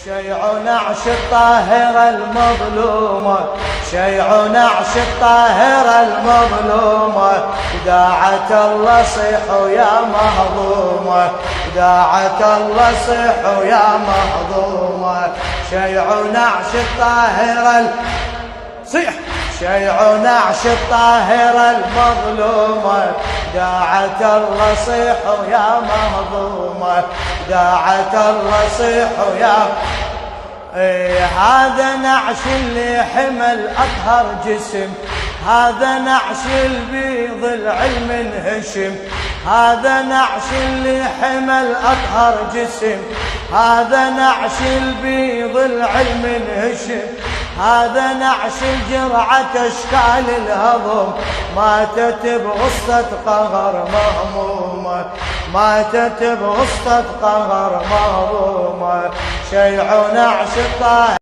شيع نعش الطاهرة المظلومة، شيع نعش الطاهرة المظلومة، داعت الله صيحوا يا مهضومة، داعت الله صيحوا يا مهضومة. شيع نعش الطاهرة صيح، شيع نعش الطاهرة المظلومة، داعت الله صيحوا يا مهضومة، داعت الله صيحوا يا هذا نعش اللي حمل أطهر جسم، هذا نعش البيض العلم انهشم، هذا نعش اللي حمل أطهر جسم، هذا نعش البيض العلم انهشم، هذا نعش الجرعة أشكال الهضم، ماتت بغصة قهر مهمومة، ماتت بغصة قهر مهمومة. شيع نعش الطاهر